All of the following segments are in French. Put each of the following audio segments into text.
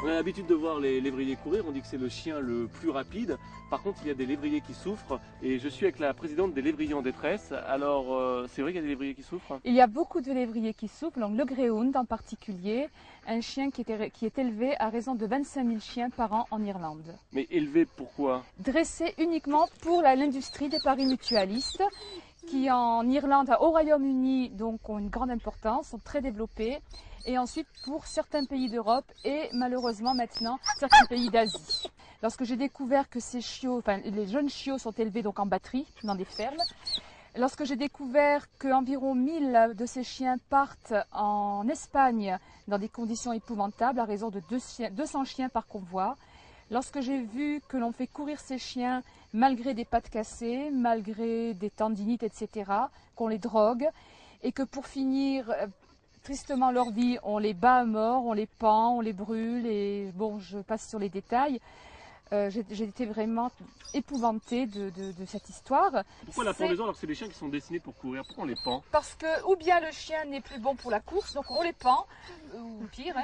On a l'habitude de voir les lévriers courir, on dit que c'est le chien le plus rapide. Par contre, il y a des lévriers qui souffrent et je suis avec la présidente des lévriers en détresse. Alors, c'est vrai qu'il y a des lévriers qui souffrent? Il y a beaucoup de lévriers qui souffrent, donc le greyhound en particulier, un chien qui est élevé à raison de 25 000 chiens par an en Irlande. Mais élevé pourquoi? Dressé uniquement pour l'industrie des paris mutualistes, qui en Irlande, au Royaume-Uni, donc ont une grande importance, sont très développés, et ensuite pour certains pays d'Europe et malheureusement maintenant certains pays d'Asie. Lorsque j'ai découvert que ces chiots, enfin les jeunes chiots sont élevés donc en batterie dans des fermes, lorsque j'ai découvert qu'environ 1000 de ces chiens partent en Espagne dans des conditions épouvantables à raison de 200 chiens par convoi, lorsque j'ai vu que l'on fait courir ces chiens malgré des pattes cassées, malgré des tendinites, etc., qu'on les drogue, et que pour finir tristement leur vie, on les bat à mort, on les pend, on les brûle, et bon, je passe sur les détails. J'ai été vraiment épouvantée de cette histoire. Pourquoi la pendaison alors que c'est des chiens qui sont destinés pour courir? Pourquoi on les pend? Parce que ou bien le chien n'est plus bon pour la course, donc on les pend, ou pire,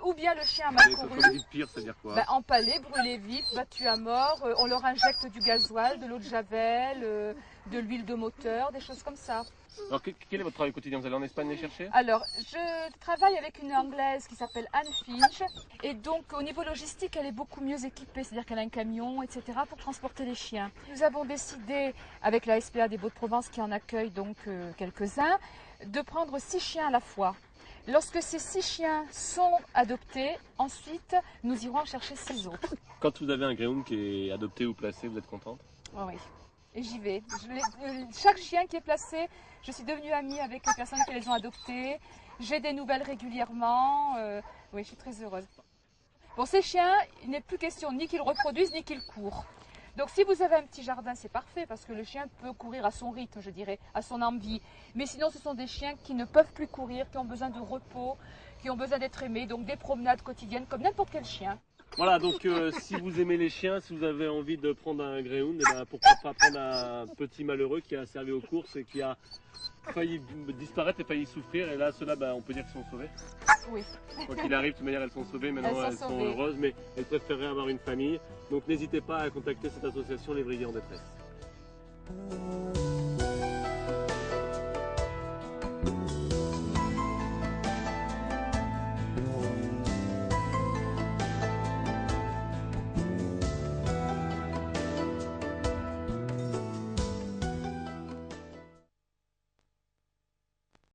ou bien le chien a mal couru. Quand vous dites pire, c'est-à-dire quoi? Empalé, brûlé vif, battu à mort, on leur injecte du gasoil, de l'eau de javel, de l'huile de moteur, des choses comme ça. Alors quel est votre travail quotidien? Vous allez en Espagne les chercher? Alors, je travaille avec une Anglaise qui s'appelle Anne Finch, et donc au niveau logistique, elle est beaucoup mieux équipée, c'est-à-dire qu'elle a un camion, etc. pour transporter les chiens. Nous avons décidé, avec la SPA des Baux-de-Provence qui en accueille donc quelques-uns, de prendre 6 chiens à la fois. Lorsque ces 6 chiens sont adoptés, ensuite nous irons en chercher 6 autres. Quand vous avez un greyhound qui est adopté ou placé, vous êtes contente? Oh oui, et j'y vais. Chaque chien qui est placé, je suis devenue amie avec les personnes qui les ont adoptés. J'ai des nouvelles régulièrement. Oui, je suis très heureuse. Pour ces chiens, il n'est plus question ni qu'ils reproduisent ni qu'ils courent. Donc si vous avez un petit jardin, c'est parfait parce que le chien peut courir à son rythme, je dirais, à son envie. Mais sinon, ce sont des chiens qui ne peuvent plus courir, qui ont besoin de repos, qui ont besoin d'être aimés, donc des promenades quotidiennes comme n'importe quel chien. Voilà, donc si vous aimez les chiens, si vous avez envie de prendre un greyhound, eh ben, pourquoi pas prendre un petit malheureux qui a servi aux courses et qui a failli disparaître et failli souffrir. Et là, ceux-là, on peut dire qu'ils sont sauvés. Oui. Quoi qu'il arrive, de toute manière, elles sont sauvées. Maintenant, elles sont heureuses, mais elles préféreraient avoir une famille. Donc n'hésitez pas à contacter cette association Lévriers en détresse.